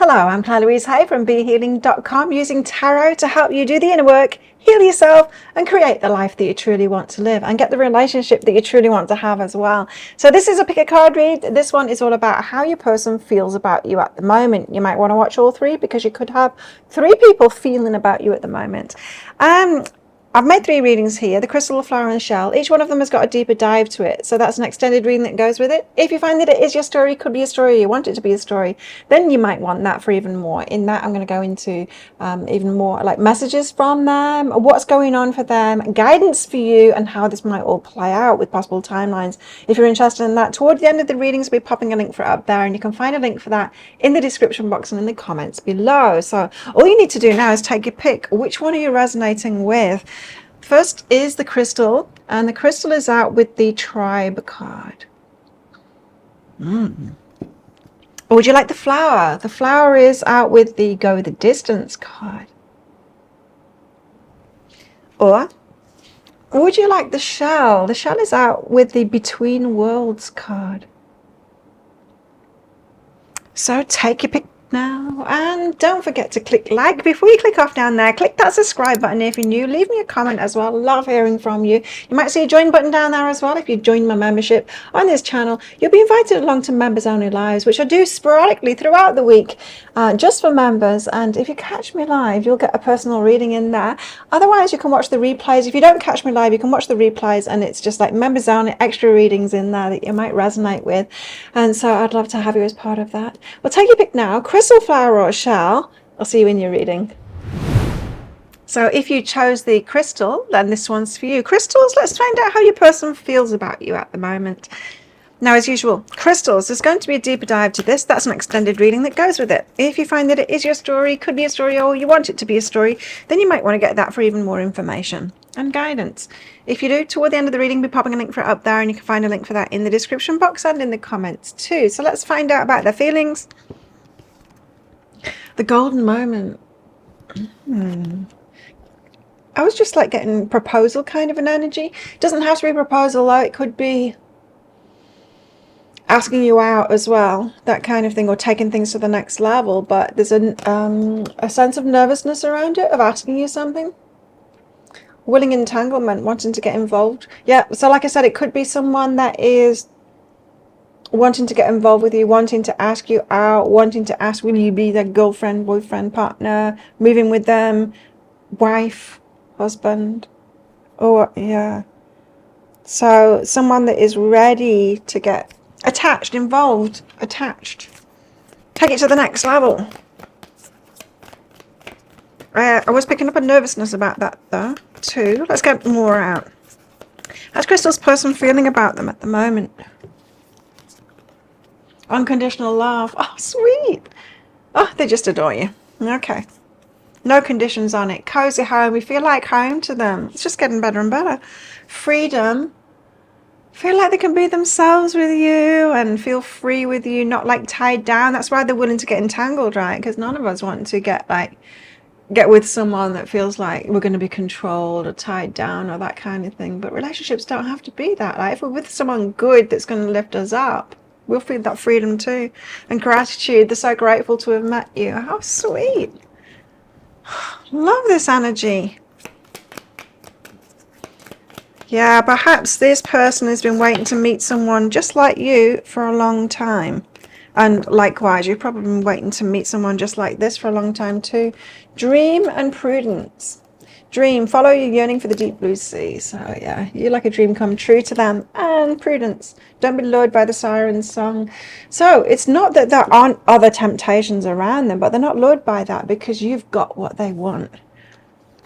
Hello, I'm Claire Louise Hay from BeHealing.com, using tarot to help you do the inner work, heal yourself, and create the life that you truly want to live, and get the relationship that you truly want to have as well. So this is a pick a card read. This one is all about how your person feels about you at the moment. You might want to watch all three because you could have three people feeling about you at the moment. I've made three readings here, the crystal, the flower, and the shell. Each one of them has got a deeper dive to it, so that's an extended reading that goes with it. If you find that it is your story, could be a story, you want it to be a story, then you might want that for even more. In that, I'm going to go into even more like messages from them, what's going on for them, guidance for you, and how this might all play out with possible timelines. If you're interested in that, toward the end of the readings, we'll be popping a link for it up there, and you can find a link for that in the description box and in the comments below. So all you need to do now is take your pick. Which one are you resonating with? First is the crystal, and the crystal is out with the tribe card. Or would you like the flower? The flower is out with the go the distance card. Or would you like the shell? The shell is out with the between worlds card. So take your pick now, and don't forget to click like before you click off down there. Click that subscribe button if you're new. Leave me a comment as well. Love hearing from you. You might see a join button down there as well. If you join my membership on this channel, you'll be invited along to members only lives, which I do sporadically throughout the week, just for members. And if you catch me live, you'll get a personal reading in there. Otherwise, you can watch the replays. If you don't catch me live, you can watch the replays, and it's just like members only extra readings in there that you might resonate with. And so I'd love to have you as part of that. Well, take your pick now. Crystal, flower, or shell. I'll see you in your reading. So if you chose the crystal, then this one's for you. Crystals, let's find out how your person feels about you at the moment. Now, as usual, crystals, there's going to be a deeper dive to this. That's an extended reading that goes with it. If you find that it is your story, could be a story, or you want it to be a story, then you might want to get that for even more information and guidance. If you do, toward the end of the reading, we'll be popping a link for it up there, and you can find a link for that in the description box and in the comments too. So let's find out about their feelings. The golden moment. I was just like getting proposal kind of an energy. It doesn't have to be proposal though. It could be asking you out as well, that kind of thing, or taking things to the next level. But there's a sense of nervousness around it, of asking you something. Willing entanglement, wanting to get involved. Yeah, so like I said, it could be someone that is wanting to get involved with you, wanting to ask you out, wanting to ask, will you be their girlfriend, boyfriend, partner, moving with them, wife, husband, or yeah. So someone that is ready to get attached, involved, attached. Take it to the next level. I was picking up a nervousness about that though, too. Let's get more out. How's Crystal's person feeling about them at the moment? Unconditional love. Oh, sweet. Oh, they just adore you. Okay. No conditions on it. Cozy home. We feel like home to them. It's just getting better and better. Freedom. Feel like they can be themselves with you and feel free with you, not like tied down. That's why they're willing to get entangled, right? Because none of us want to get with someone that feels like we're going to be controlled or tied down or that kind of thing. But relationships don't have to be that. Like if we're with someone good that's going to lift us up, we'll feel that freedom too. And gratitude. They're so grateful to have met you. How sweet. Love this energy. Yeah, perhaps this person has been waiting to meet someone just like you for a long time. And likewise, you've probably been waiting to meet someone just like this for a long time too. Dream and prudence. Dream, follow your yearning for the deep blue sea. So yeah, you're like a dream come true to them. And prudence, don't be lured by the siren song. So it's not that there aren't other temptations around them, but they're not lured by that because you've got what they want.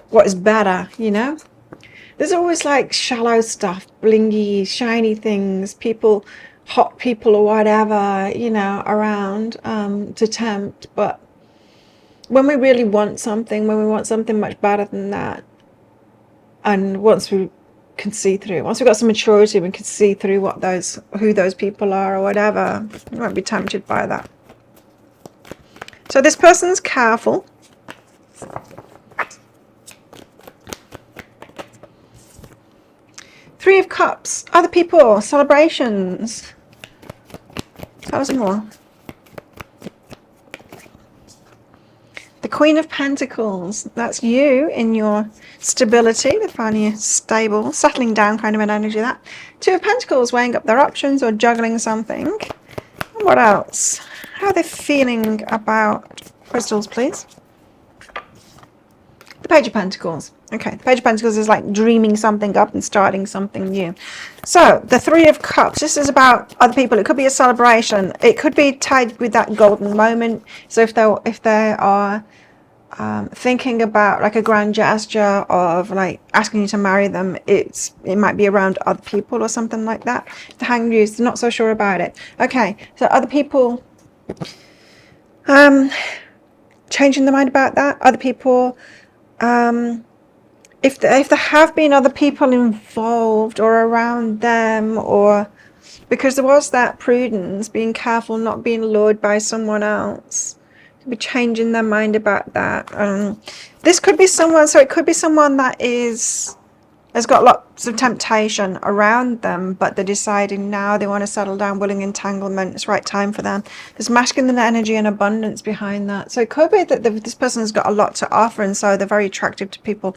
What is better, you know? There's always like shallow stuff, blingy, shiny things, people, hot people or whatever, you know, around to tempt. But when we really want something, when we want something much better than that, and once we can see through, once we've got some maturity, we can see through who those people are or whatever, we won't be tempted by that. So this person's careful. Three of Cups, other people, celebrations. Tell us more. The Queen of Pentacles, that's you in your stability, the finding stable, settling down kind of an energy. That Two of Pentacles, weighing up their options or juggling something. And what else? How are they feeling about crystals, please? The Page of Pentacles. Okay, the Page of Pentacles is like dreaming something up and starting something new. So, the Three of Cups. This is about other people. It could be a celebration. It could be tied with that golden moment. So, if they are thinking about like a grand gesture of like asking you to marry them, it might be around other people or something like that. The Hanged Muse, not so sure about it. Okay, so other people changing their mind about that. Other people, if there have been other people involved or around them, or because there was that prudence, being careful, not being lured by someone else, to be changing their mind about that. This could be someone, so it could be someone that has got lots of temptation around them, but they're deciding now they want to settle down, willing entanglement. It's the right time for them. There's masculine energy and abundance behind that. So it could be that this person has got a lot to offer, and so they're very attractive to people,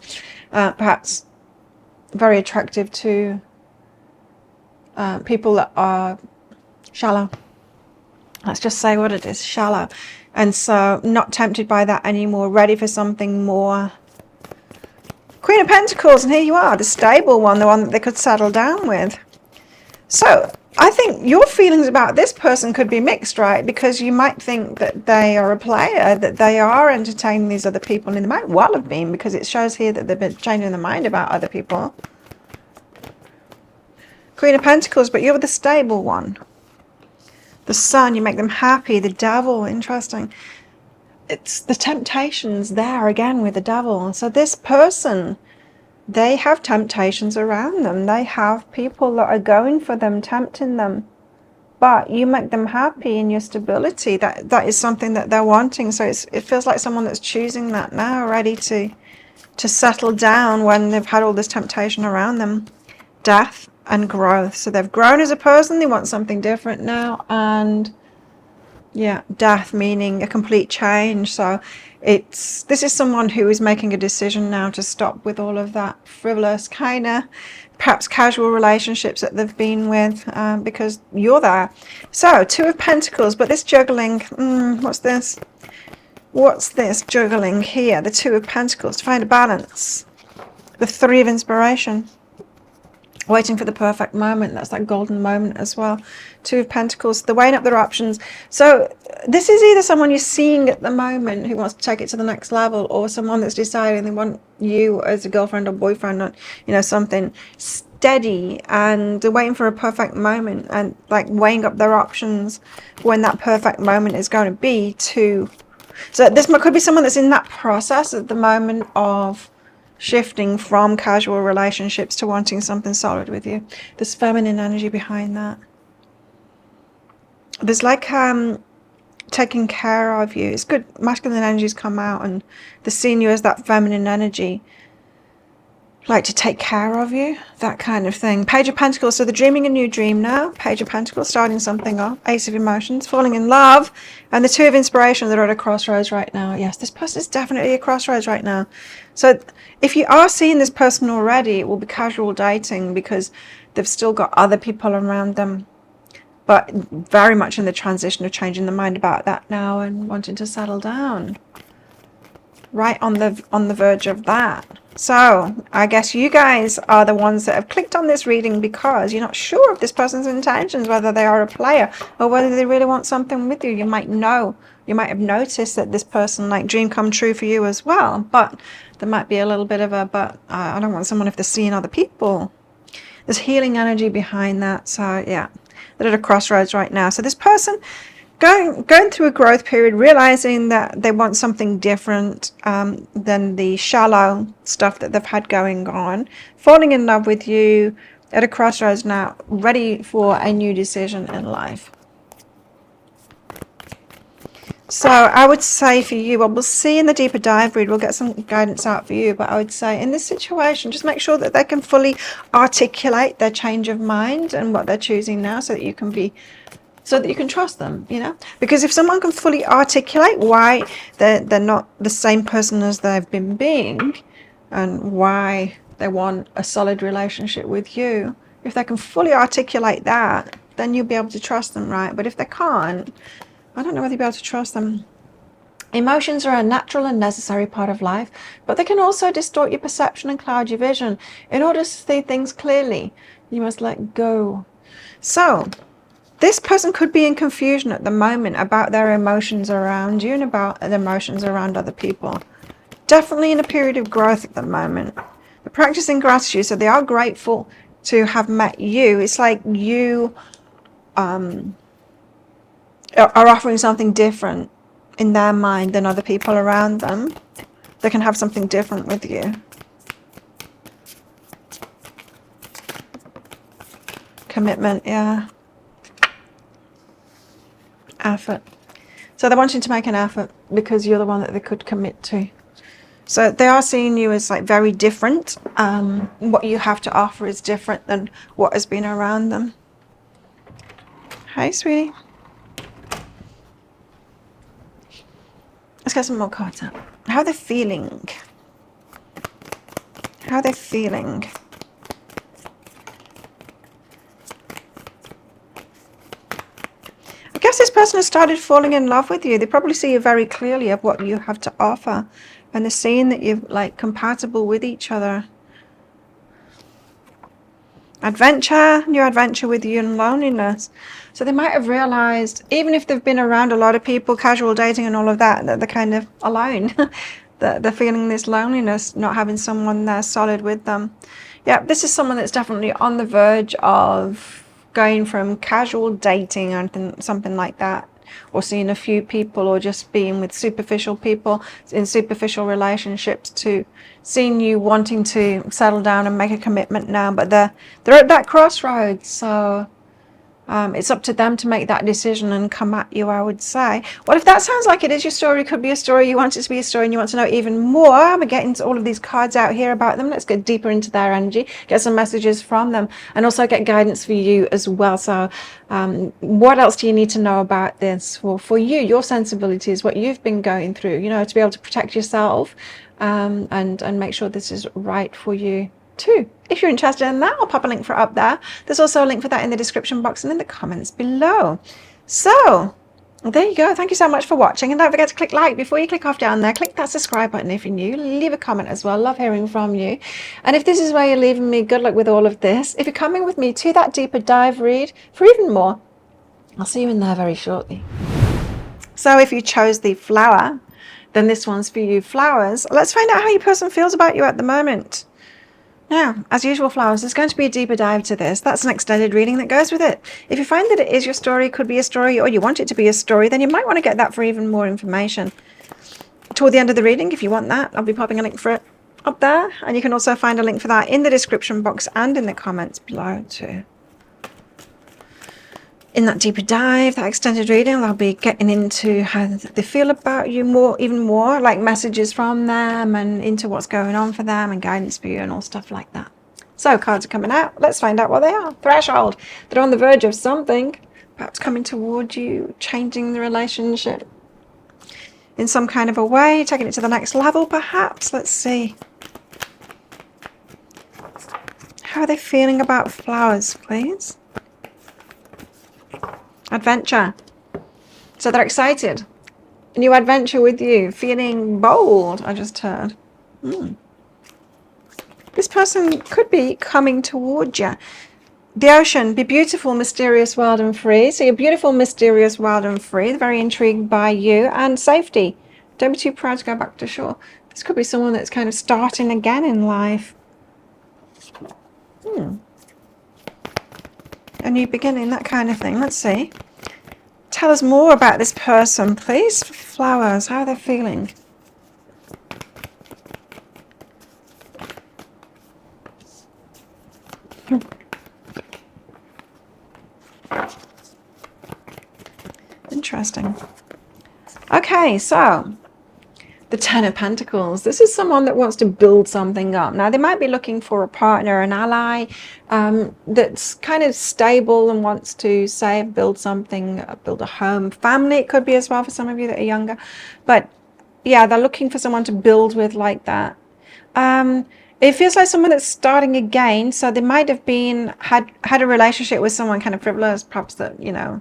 perhaps very attractive to people that are shallow. Let's just say what it is, shallow. And so not tempted by that anymore, ready for something more. Queen of Pentacles, and here you are, the stable one, the one that they could settle down with. So I think your feelings about this person could be mixed, right? Because you might think that they are a player, that they are entertaining these other people, and they might well have been, because it shows here that they've been changing their mind about other people. Queen of Pentacles, but you're the stable one. The Sun, you make them happy. The Devil, interesting. It's the temptations there again with the Devil. So this person, they have temptations around them. They have people that are going for them, tempting them. But you make them happy in your stability. That is something that they're wanting. So it feels like someone that's choosing that now, ready to settle down when they've had all this temptation around them. Death and growth. So they've grown as a person. They want something different now. And yeah, death meaning a complete change. So this is someone who is making a decision now to stop with all of that frivolous kind of perhaps casual relationships that they've been with, because you're there. So Two of Pentacles, but this juggling, what's this? What's this juggling here? The Two of Pentacles, to find a balance. The Three of Inspiration. Waiting for the perfect moment. That's that golden moment as well. Two of Pentacles, they're weighing up their options. So this is either someone you're seeing at the moment who wants to take it to the next level, or someone that's deciding they want you as a girlfriend or boyfriend, or something steady, and they're waiting for a perfect moment and like weighing up their options when that perfect moment is going to be. So this could be someone that's in that process at the moment of shifting from casual relationships to wanting something solid with you. There's feminine energy behind that. There's like taking care of you. It's good. Masculine energies come out, and they're seeing you as that feminine energy, like to take care of you, that kind of thing. Page of Pentacles, so they're dreaming a new dream now. Page of Pentacles, starting something off. Ace of Emotions, falling in love. And the Two of Inspiration, they're at a crossroads right now. Yes, this person is definitely a crossroads right now. So if you are seeing this person already, it will be casual dating, because they've still got other people around them, but very much in the transition of changing their mind about that now and wanting to settle down. Right on the verge of that. So I guess you guys are the ones that have clicked on this reading because you're not sure of this person's intentions, whether they are a player or whether they really want something with you. You might have noticed that this person, like, dream come true for you as well, but there might be a little bit of a I don't want someone if they're seeing other people. There's healing energy behind that. So yeah, they're at a crossroads right now. So this person going through a growth period, realizing that they want something different than the shallow stuff that they've had going on, falling in love with you, at a crossroads now, ready for a new decision in life. So I would say for you, well, we'll see in the deeper dive read, we'll get some guidance out for you, but I would say in this situation, just make sure that they can fully articulate their change of mind and what they're choosing now, so that you can be so that you can trust them, you know? Because if someone can fully articulate why they're not the same person as they've been being, and why they want a solid relationship with you, if they can fully articulate that, then you'll be able to trust them, right? But if they can't, I don't know whether you'll be able to trust them. Emotions are a natural and necessary part of life, but they can also distort your perception and cloud your vision. In order to see things clearly, you must let go. So, this person could be in confusion at the moment about their emotions around you and about their emotions around other people. Definitely in a period of growth at the moment. They're practicing gratitude, so they are grateful to have met you. It's like you are offering something different in their mind than other people around them. They can have something different with you. Commitment, yeah. Effort. So they're wanting to make an effort because you're the one that they could commit to. So they are seeing you as like very different. What you have to offer is different than what has been around them. Hey, sweetie. Let's get some more cards out. How are they feeling? How are they feeling? I guess this person has started falling in love with you. They probably see you very clearly of what you have to offer. And they're seeing that you're like compatible with each other. Adventure, new adventure with you, and loneliness. So they might have realized, even if they've been around a lot of people, casual dating and all of that, that they're kind of alone. That they're feeling this loneliness, not having someone there solid with them. Yeah, this is someone that's definitely on the verge of going from casual dating or something like that, or seeing a few people, or just being with superficial people in superficial relationships, to seeing you wanting to settle down and make a commitment now. But they're at that crossroads, so it's up to them to make that decision and come at you, I would say. Well, if that sounds like it is your story, could be a story, you want it to be a story, and you want to know even more, we're getting all of these cards out here about them. Let's get deeper into their energy, get some messages from them, and also get guidance for you as well. So what else do you need to know about this for you, your sensibilities, what you've been going through, you know, to be able to protect yourself and make sure this is right for you too. If you're interested in that, I'll pop a link for it up there. There's also a link for that in the description box and in the comments below. So there you go. Thank you so much for watching, and don't forget to click like before you click off down there. Click that subscribe button if you're new. Leave a comment as well. Love hearing from you. And if this is where you're leaving me, good luck with all of this. If you're coming with me to that deeper dive read for even more, I'll see you in there very shortly. So if you chose the flower, then this one's for you. Flowers. Let's find out how your person feels about you at the moment. Now, as usual, flowers, there's going to be a deeper dive to this. That's an extended reading that goes with it. If you find that it is your story, could be a story, or you want it to be a story, then you might want to get that for even more information. Toward the end of the reading, if you want that, I'll be popping a link for it up there. And you can also find a link for that in the description box and in the comments below too. In that deeper dive, that extended reading, I'll be getting into how they feel about you more, even more, like messages from them and into what's going on for them and guidance for you and all stuff like that. So cards are coming out. Let's find out what they are. Threshold. They're on the verge of something, perhaps coming toward you, changing the relationship in some kind of a way, taking it to the next level perhaps. Let's see. How are they feeling about flowers, please? Adventure. So they're excited. A new adventure with you. Feeling bold, I just heard. This person could be coming towards you. The ocean. Be beautiful, mysterious, wild and free. So you're beautiful, mysterious, wild and free. They're very intrigued by you. And safety. Don't be too proud to go back to shore. This could be someone that's kind of starting again in life. A new beginning, that kind of thing. Let's see. Tell us more about this person, please. Flowers, how are they feeling? Interesting. Okay, so The Ten of Pentacles. This is someone that wants to build something up. Now, they might be looking for a partner, an ally that's kind of stable and wants to save, build something, build a home, family. It could be as well for some of you that are younger. But yeah, they're looking for someone to build with like that. It feels like someone that's starting again. So they might have been had a relationship with someone kind of frivolous, perhaps that, you know,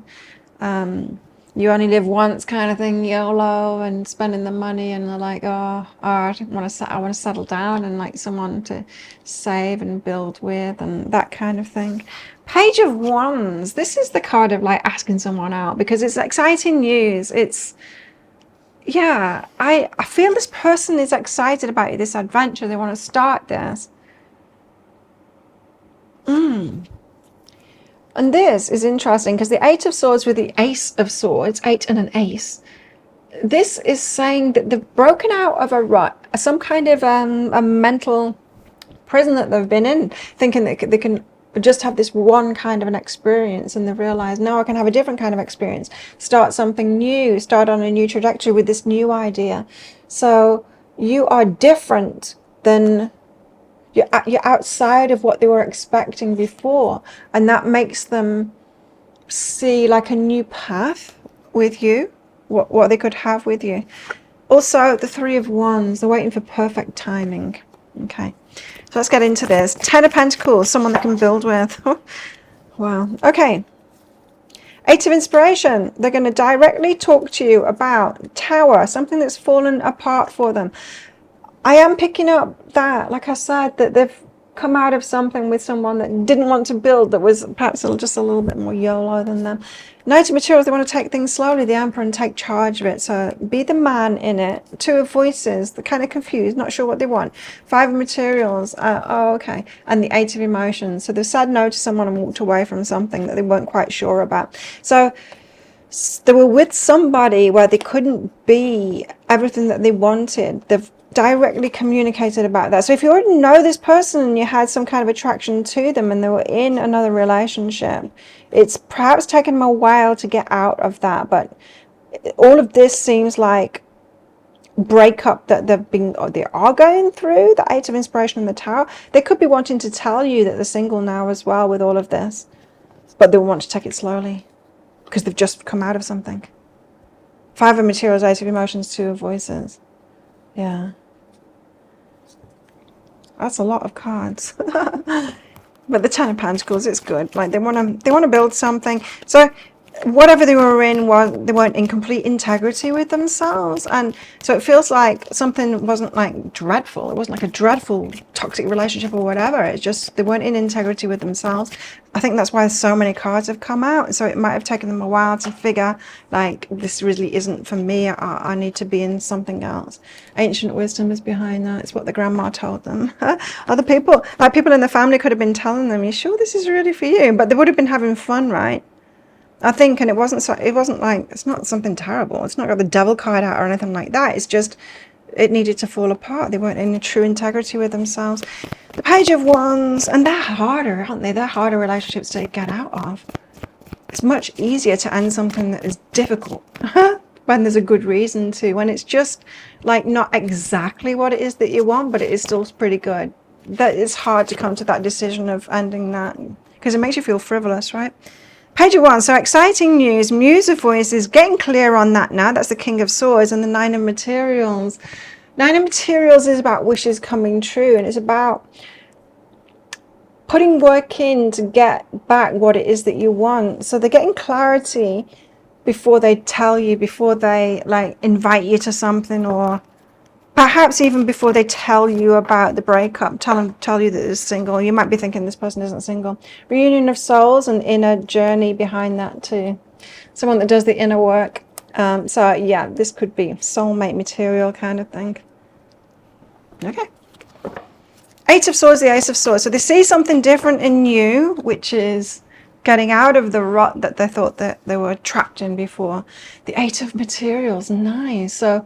you only live once kind of thing, YOLO, and spending the money, and they're like, oh I want to settle down and like someone to save and build with and that kind of thing. Page of Wands. This is the card of like asking someone out because it's exciting news. It's, yeah, I feel this person is excited about this adventure. They want to start this. And this is interesting because the Eight of Swords with the Ace of Swords, 8 and an ace. This is saying that they've broken out of a rut, some kind of a mental prison that they've been in, thinking that they can just have this one kind of an experience, and they've realized, no, I can have a different kind of experience, start something new, start on a new trajectory with this new idea. So you are different than, you're outside of what they were expecting before, and that makes them see like a new path with you, what they could have with you. Also, the Three of Wands, they're waiting for perfect timing. Okay, so let's get into this. Ten of Pentacles, someone that can build with. Wow. Okay. Eight of Inspiration, they're going to directly talk to you about Tower, something that's fallen apart for them. I am picking up that, like I said, that they've come out of something with someone that didn't want to build, that was perhaps just a little bit more YOLO than them. Knight of Materials, they want to take things slowly, the Emperor, and take charge of it. So be the man in it. Two of Voices, they're kind of confused, not sure what they want. Five of Materials, oh, okay. And the Eight of Emotions. So they've said no to someone and walked away from something that they weren't quite sure about. So they were with somebody where they couldn't be everything that they wanted. They've directly communicated about that. So if you already know this person and you had some kind of attraction to them and they were in another relationship, it's perhaps taken them a while to get out of that. But all of this seems like breakup that they are going through. The Eight of Inspiration and the Tower, they could be wanting to tell you that they're single now as well with all of this, but they want to take it slowly because they've just come out of something. Five of Materials, Eight of Emotions, Two of Voices. Yeah. That's a lot of cards. But the Ten of Pentacles, it's good. Like they want to build something. So whatever they were in, they weren't in complete integrity with themselves, and so it feels like something wasn't like dreadful. It wasn't like a dreadful toxic relationship or whatever. It's just they weren't in integrity with themselves. I think that's why so many cards have come out. So it might have taken them a while to figure like, this really isn't for me. I need to be in something else. Ancient wisdom is behind that. It's what the grandma told them. Other people, like people in the family, could have been telling them, "You sure this is really for you?" But they would have been having fun, right? I think, and it wasn't like, it's not something terrible. It's not got the devil card out or anything like that. It's just, it needed to fall apart. They weren't in true integrity with themselves. The Page of Wands, and they're harder, aren't they? They're harder relationships to get out of. It's much easier to end something that is difficult when there's a good reason to, when it's just like not exactly what it is that you want, but it is still pretty good. That it's hard to come to that decision of ending that because it makes you feel frivolous, right? Page of Wands, so exciting news. Muse of Voices, getting clear on that now. That's the King of Swords, and the Nine of Materials. Nine of Materials is about wishes coming true, and it's about putting work in to get back what it is that you want. So they're getting clarity before they tell you, before they like invite you to something, or perhaps even before they tell you about the breakup, tell you that they're single. You might be thinking this person isn't single. Reunion of souls, and inner journey behind that too. Someone that does the inner work. So yeah, this could be soulmate material kind of thing. Okay. Eight of Swords, the Ace of Swords. So they see something different in you, which is getting out of the rut that they thought that they were trapped in before. The Eight of Materials, nice. So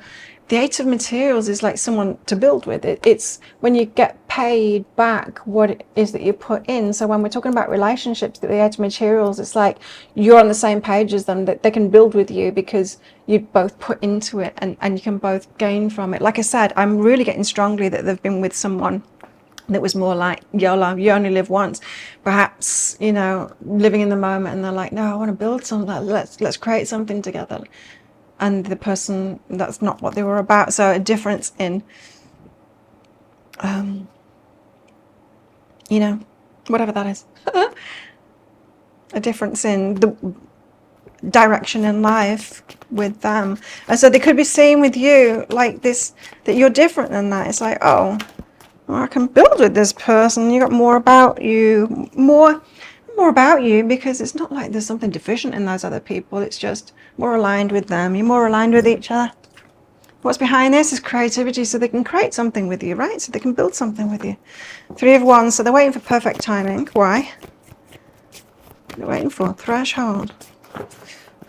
the Eight of Materials is like someone to build with. It's when you get paid back what it is that you put in. So when we're talking about relationships, the Eight of Materials, it's like you're on the same page as them, that they can build with you because you both put into it, and you can both gain from it. Like I said, I'm really getting strongly that they've been with someone that was more like YOLO, you only live once, perhaps, you know, living in the moment, and they're like, no, I want to build something, let's create something together. And the person, that's not what they were about. So a difference in, you know, whatever that is, a difference in the direction in life with them. And so they could be saying with you like this, that you're different than that. It's like, oh, well, I can build with this person. You got more about you, more about you, because it's not like there's something deficient in those other people. It's just more aligned with them. You're more aligned with each other. What's behind this is creativity, so they can create something with you, right? So they can build something with you. Three of Wands, so they're waiting for perfect timing. Why? They're waiting for threshold.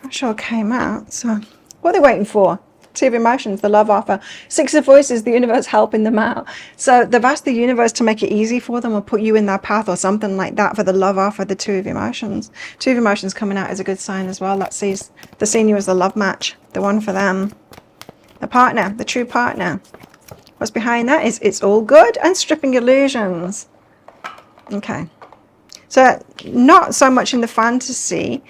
Threshold came out, so what are they waiting for? Two of Emotions, the love offer. Six of Voices, the universe helping them out. So they've asked the universe to make it easy for them, or put you in their path, or something like that, for the love offer, the Two of Emotions. Two of Emotions coming out is a good sign as well. That sees the seeing you as the love match, the one for them. The partner, the true partner. What's behind that is it's all good and stripping illusions. Okay. So not so much in the fantasy,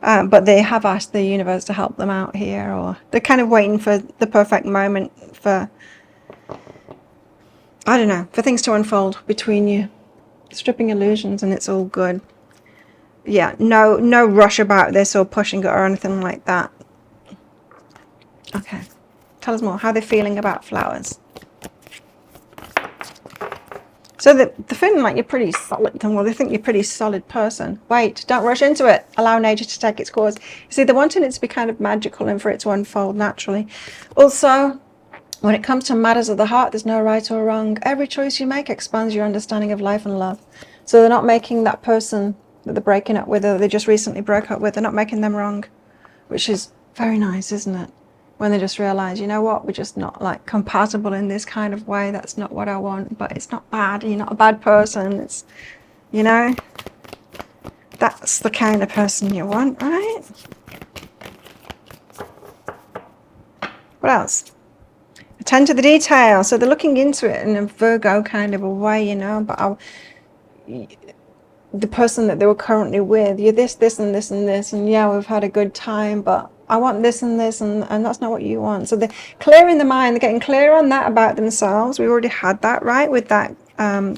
but they have asked the universe to help them out here, or they're kind of waiting for the perfect moment for, I don't know, for things to unfold between you. Stripping illusions, and it's all good. Yeah, no rush about this or pushing it or anything like that. Okay, tell us more. How they're feeling about flowers. So they're feeling like you're pretty solid, and well, they think you're a pretty solid person. Wait, don't rush into it. Allow nature to take its course. You see, they're wanting it to be kind of magical and for it to unfold naturally. Also, when it comes to matters of the heart, there's no right or wrong. Every choice you make expands your understanding of life and love. So they're not making that person that they're breaking up with, or they just recently broke up with, they're not making them wrong, which is very nice, isn't it? When they just realize, you know what, we're just not like compatible in this kind of way. That's not what I want, but it's not bad. You're not a bad person. It's, you know, that's the kind of person you want, right? What else? Attend to the detail. So they're looking into it in a Virgo kind of a way, you know, but the person that they were currently with, you're this, and this, and this, and yeah, we've had a good time, but I want this and this, and that's not what you want. So they're clearing the mind, they're getting clear on that about themselves. We already had that, right, with that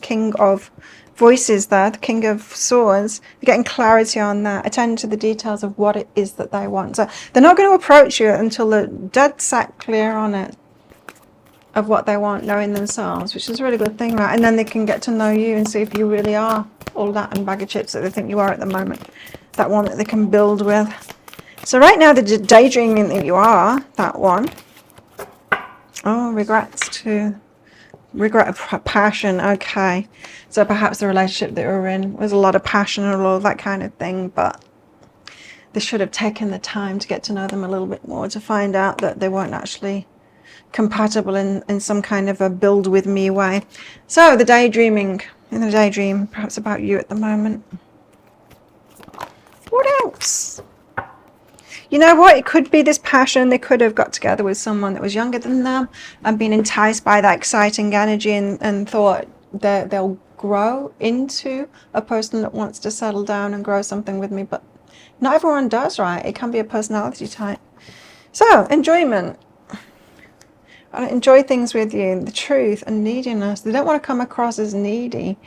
King of Voices there, the King of Swords. They're getting clarity on that, attending to the details of what it is that they want. So they're not going to approach you until they're dead set clear on it, of what they want, knowing themselves, which is a really good thing, right? And then they can get to know you and see if you really are all that and bag of chips that they think you are at the moment. That one that they can build with. So right now, they're daydreaming that you are that one. Oh, regret of passion. Okay. So perhaps the relationship that you're in was a lot of passion and all that kind of thing, but they should have taken the time to get to know them a little bit more, to find out that they weren't actually compatible in some kind of a build with me way. So the daydreaming, in the daydream, perhaps about you at the moment. What else? You know what? It could be this passion. They could have got together with someone that was younger than them and been enticed by that exciting energy and thought that they'll grow into a person that wants to settle down and grow something with me. But not everyone does, right? It can be a personality type. So, enjoyment. I enjoy things with you. The truth and neediness. They don't want to come across as needy,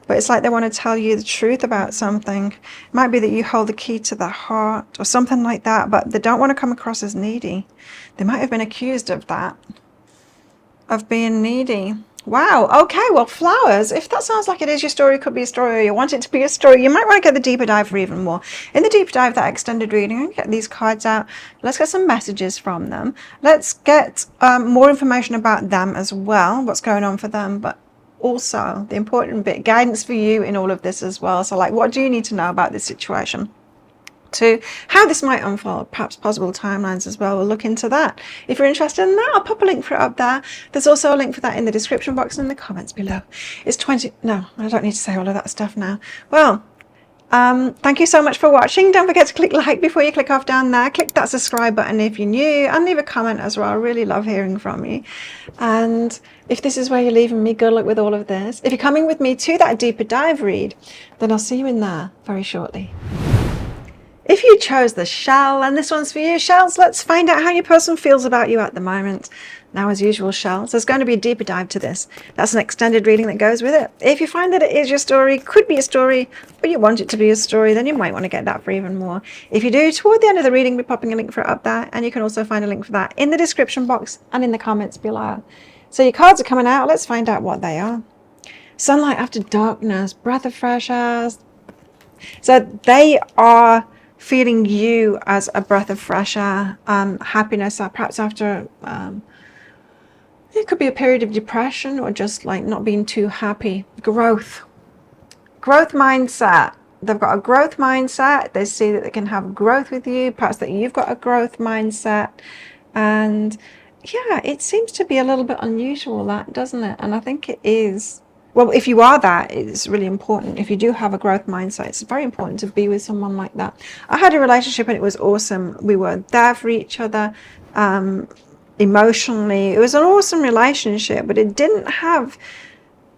but it's like they want to tell you the truth about something. It might be that you hold the key to their heart or something like that, but they don't want to come across as needy. They might have been accused of that, of being needy. Wow. Okay. Well, flowers, if that sounds like it is your story, it could be a story, or you want it to be a story, you might want to get the deeper dive for even more. In the deeper dive, that extended reading, get these cards out. Let's get some messages from them. Let's get more information about them as well, what's going on for them, but also the important bit, guidance for you in all of this as well. So like, what do you need to know about this situation? to how this might unfold, perhaps possible timelines as well. We'll look into that. If you're interested in that, I'll pop a link for it up there. There's also a link for that in the description box and in the comments below. It's 20, no, I don't need to say all of that stuff now. Well, thank you so much for watching. Don't forget to click like before you click off down there. Click that subscribe button if you're new, and leave a comment as well. I really love hearing from you. And if this is where you're leaving me, good luck with all of this. If you're coming with me to that deeper dive read, then I'll see you in there very shortly. If you chose the shell, and this one's for you, shells, let's find out how your person feels about you at the moment. Now, as usual, shells, there's going to be a deeper dive to this. That's an extended reading that goes with it. If you find that it is your story, could be a story, or you want it to be a story, then you might want to get that for even more. If you do, toward the end of the reading, we're popping a link for it up there, and you can also find a link for that in the description box and in the comments below. So your cards are coming out. Let's find out what they are. Sunlight after darkness, breath of fresh air. So they are feeling you as a breath of fresh air, happiness, perhaps after it could be a period of depression or just like not being too happy. Growth mindset. They've got a growth mindset. They see that they can have growth with you, perhaps that you've got a growth mindset. And yeah, it seems to be a little bit unusual, that, doesn't it? And I think it is. Well, if you are that, it's really important. If you do have a growth mindset, it's very important to be with someone like that. I had a relationship and it was awesome. We were there for each other emotionally. It was an awesome relationship, but they didn't have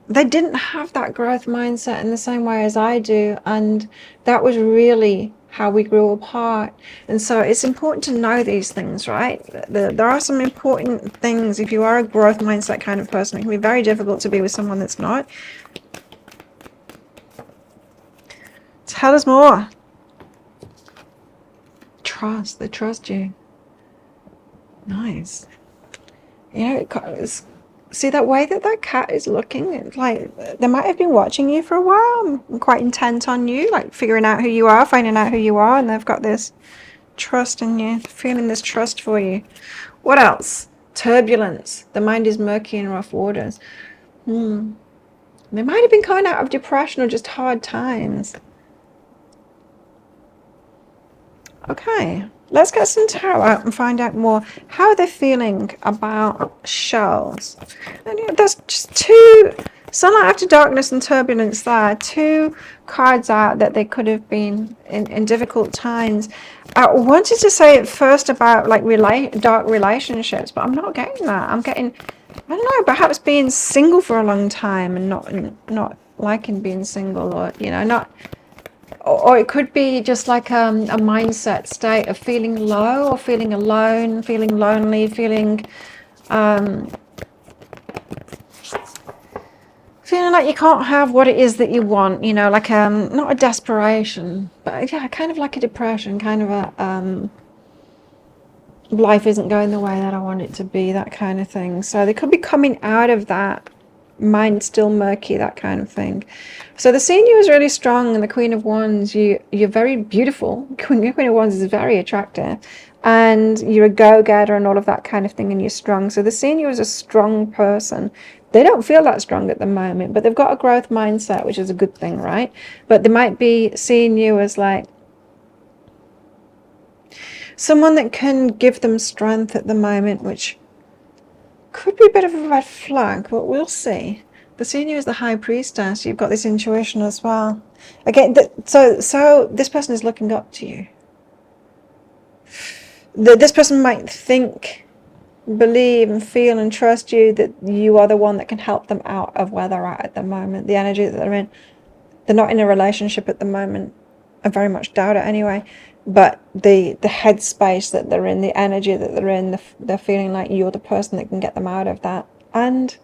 that growth mindset in the same way as I do. And that was really how we grew apart. And so it's important to know these things, right? There are some important things. If you are a growth mindset kind of person, it can be very difficult to be with someone that's not. Tell us more. Trust. They trust you. Nice. You know, see that way that cat is looking? It's like they might have been watching you for a while, quite intent on you, like figuring out who you are, finding out who you are, and they've got this trust in you, feeling this trust for you. What else? Turbulence. The mind is murky in rough waters. They might have been coming out of depression or just hard times. Okay. Let's get some tarot out and find out more how they're feeling about shells. And yeah, there's just two, sunlight after darkness and turbulence there. Two cards out that they could have been in difficult times. I wanted to say at first about like dark relationships, but I'm not getting that. I'm getting, I don't know, perhaps being single for a long time and not liking being single, or, you know, not... Or it could be just like a mindset state of feeling low or feeling alone, feeling lonely, feeling like you can't have what it is that you want, you know, like not a desperation, but yeah, kind of like a depression, kind of a life isn't going the way that I want it to be, that kind of thing. So they could be coming out of that, mind still murky, that kind of thing. So the scene you is really strong, and the Queen of Wands, you're very beautiful. Queen of Wands is very attractive, and you're a go-getter and all of that kind of thing, and you're strong. So the scene you is a strong person. They don't feel that strong at the moment, but they've got a growth mindset, which is a good thing, right? But they might be seeing you as like someone that can give them strength at the moment, which could be a bit of a red flag, but we'll see. The senior is the High Priestess. You've got this intuition as well. Again, so this person is looking up to you. This person might think, believe and feel and trust you that you are the one that can help them out of where they're at the moment, the energy that they're in. They're not in a relationship at the moment. I very much doubt it anyway. But the headspace that they're in, the energy that they're in, they're feeling like you're the person that can get them out of that. And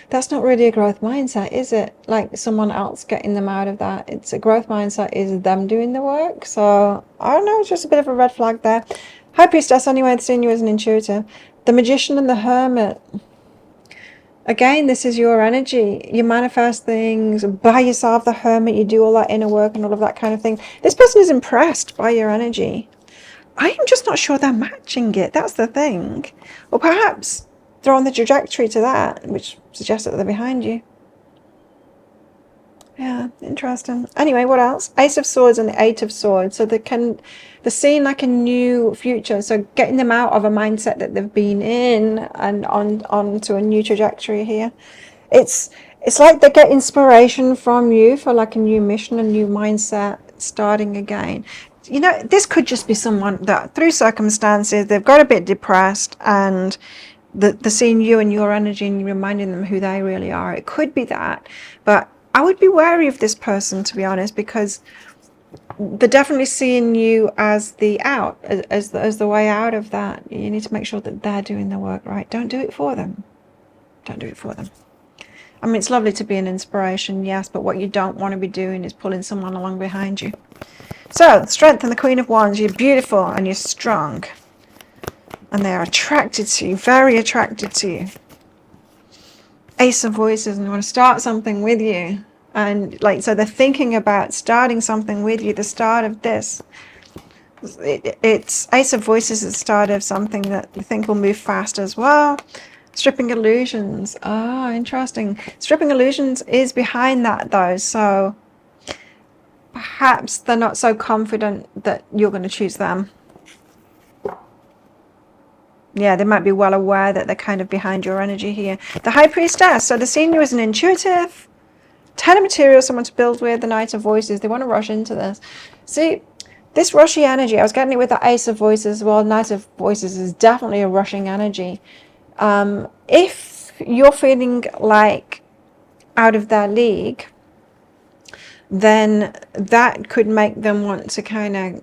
that's not really a growth mindset, is it? Like someone else getting them out of that. It's a growth mindset is them doing the work. So I don't know, it's just a bit of a red flag there. High Priestess, anyway, seeing you as an intuitive. The Magician and the Hermit. Again, this is your energy. You manifest things by yourself, the Hermit. You do all that inner work and all of that kind of thing. This person is impressed by your energy. I am just not sure they're matching it. That's the thing. Or perhaps they're on the trajectory to that, which suggests that they're behind you. Yeah, interesting. Anyway, what else? Ace of Swords and the Eight of Swords. So they're seeing like a new future. So getting them out of a mindset that they've been in and on to a new trajectory here. It's like they get inspiration from you for like a new mission, a new mindset, starting again. You know, this could just be someone that through circumstances they've got a bit depressed and they're seeing you and your energy and reminding them who they really are. It could be that, but I would be wary of this person, to be honest, because they're definitely seeing you as the out, as the way out of that. You need to make sure that they're doing the work right. Don't do it for them. Don't do it for them. I mean, it's lovely to be an inspiration, yes, but what you don't want to be doing is pulling someone along behind you. So, Strength and the Queen of Wands. You're beautiful and you're strong. And they're attracted to you, very attracted to you. Ace of Voices, and they want to start something with you. And like, so they're thinking about starting something with you, the start of this. It's Ace of Voices is the start of something that you think will move fast as well. Stripping Illusions. Oh, interesting. Stripping Illusions is behind that though, so perhaps they're not so confident that you're going to choose them. Yeah, they might be well aware that they're kind of behind your energy here. The High Priestess. So they're seeing you as an intuitive, 10 of materials, someone to build with. The Knight of Voices. They want to rush into this. See, this rushy energy, I was getting it with the Ace of Voices. Well, Knight of Voices is definitely a rushing energy. If you're feeling like out of their league, then that could make them want to kind of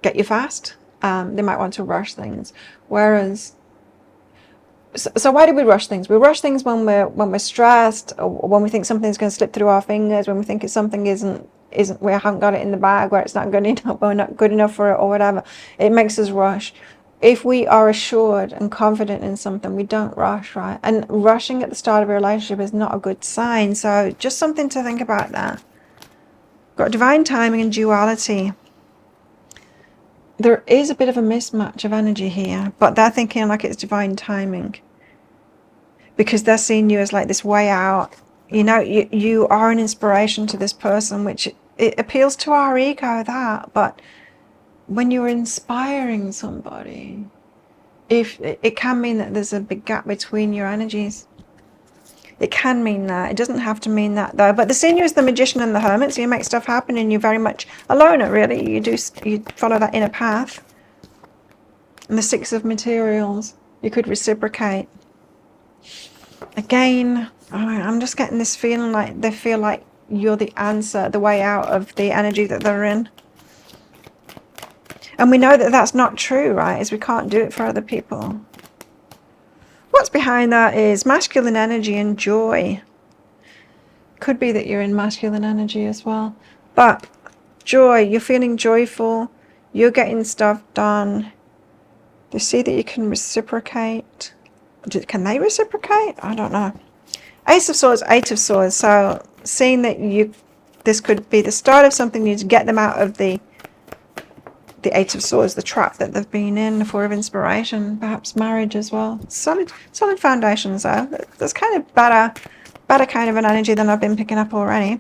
get you fast. They might want to rush things. Whereas, so why do we rush things? We rush things when we're stressed, or when we think something's going to slip through our fingers, when we think something isn't we haven't got it in the bag, where it's not good enough, or not good enough for it, or whatever. It makes us rush. If we are assured and confident in something, we don't rush, right? And rushing at the start of a relationship is not a good sign. So just something to think about there. Got divine timing and duality. There is a bit of a mismatch of energy here, but they're thinking like it's divine timing. Because they're seeing you as like this way out. You know, you are an inspiration to this person, which it appeals to our ego, that, but when you're inspiring somebody, if it can mean that there's a big gap between your energies. It can mean that. It doesn't have to mean that though. But the seeing you as the Magician and the Hermit, so you make stuff happen and you're very much a loner, really. You follow that inner path. And the Six of Materials, you could reciprocate. Again, I'm just getting this feeling like they feel like you're the answer, the way out of the energy that they're in. And we know that that's not true, right? Is we can't do it for other people. What's behind that is masculine energy and joy. Could be that you're in masculine energy as well. But joy, you're feeling joyful. You're getting stuff done. You see that you can reciprocate. Can they reciprocate? I don't know. Ace of Swords, Eight of Swords. So seeing that this could be the start of something new to get them out of the Eight of Swords, the trap that they've been in, the Four of Inspiration, perhaps marriage as well. Solid foundations though. There's kind of better kind of an energy than I've been picking up already.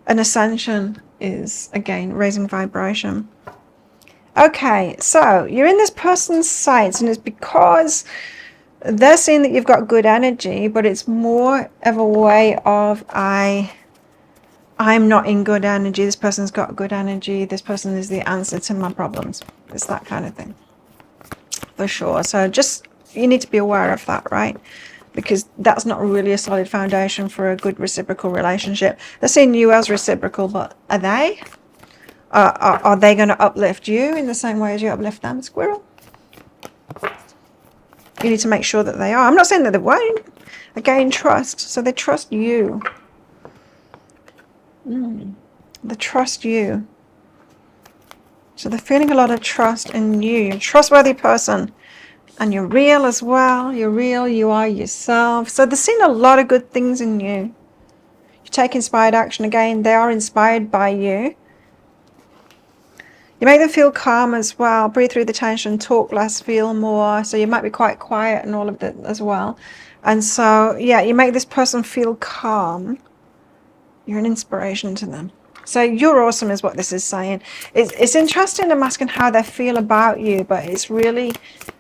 An Ascension is, again, raising vibration. Okay, so you're in this person's sights, and it's because they're seeing that you've got good energy, but it's more of a way of I'm not in good energy, this person's got good energy, this person is the answer to my problems. It's that kind of thing, for sure. So just, you need to be aware of that, right? Because that's not really a solid foundation for a good reciprocal relationship. They're seeing you as reciprocal, but are they? Are they going to uplift you in the same way as you uplift them, squirrel? You need to make sure that they are. I'm not saying that they won't. Again, trust. So they trust you. They trust you. So they're feeling a lot of trust in you. You're a trustworthy person. And you're real as well. You're real. You are yourself. So they're seeing a lot of good things in you. You take inspired action. Again, they are inspired by you. You make them feel calm as well. Breathe through the tension. Talk less. Feel more. So you might be quite quiet and all of that as well. And so, yeah, you make this person feel calm. You're an inspiration to them. So you're awesome is what this is saying. It's interesting them asking how they feel about you, but it's really,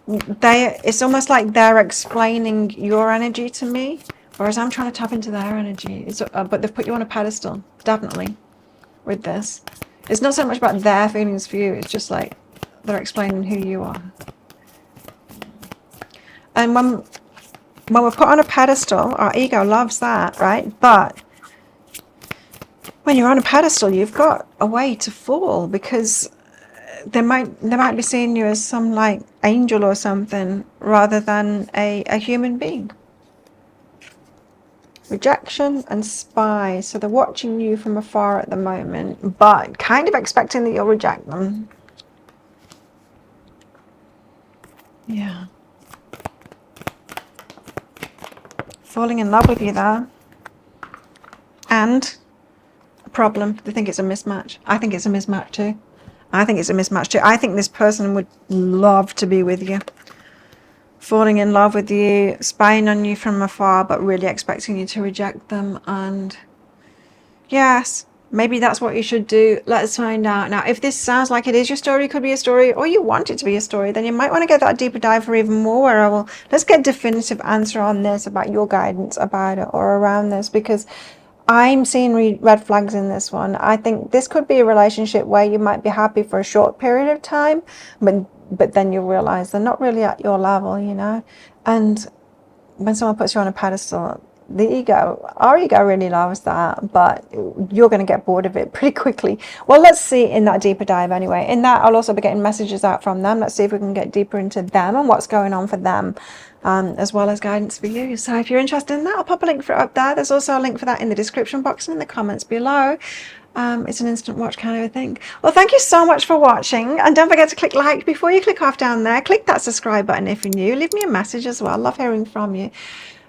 it's almost like they're explaining your energy to me, whereas I'm trying to tap into their energy. But they've put you on a pedestal, definitely, with this. It's not so much about their feelings for you, it's just like they're explaining who you are. And when we're put on a pedestal, our ego loves that, right? But when you're on a pedestal, you've got a way to fall, because they might be seeing you as some like angel or something rather than a human being. Rejection and spy. So they're watching you from afar at the moment, but kind of expecting that you'll reject them. Yeah. Falling in love with you there. And a problem. They think it's a mismatch. I think it's a mismatch too. I think it's a mismatch too. I think this person would love to be with you. Falling in love with you, spying on you from afar, but really expecting you to reject them. And yes, maybe that's what you should do. Let's find out. Now, if this sounds like it is your story, could be a story, or you want it to be a story, then you might want to get that deeper dive for even more, where let's get a definitive answer on this, about your guidance about it or around this, because I'm seeing red flags in this one. I think this could be a relationship where you might be happy for a short period of time, but then you realize they're not really at your level, you know. And when someone puts you on a pedestal, our ego really loves that, but you're going to get bored of it pretty quickly. Well, let's see in that deeper dive anyway. In that, I'll also be getting messages out from them. Let's see if we can get deeper into them and what's going on for them, as well as guidance for you. So if you're interested in that, I'll pop a link for it up there. There's also a link for that in the description box and in the comments below. It's an instant watch kind of a thing. Well, thank you so much for watching, and don't forget to click like before you click off down there. Click that subscribe button if you're new. Leave me a message as well. Love hearing from you.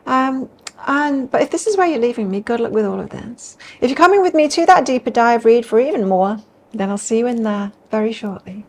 But if this is where you're leaving me, good luck with all of this. If you're coming with me to that deeper dive read for even more, then I'll see you in there very shortly.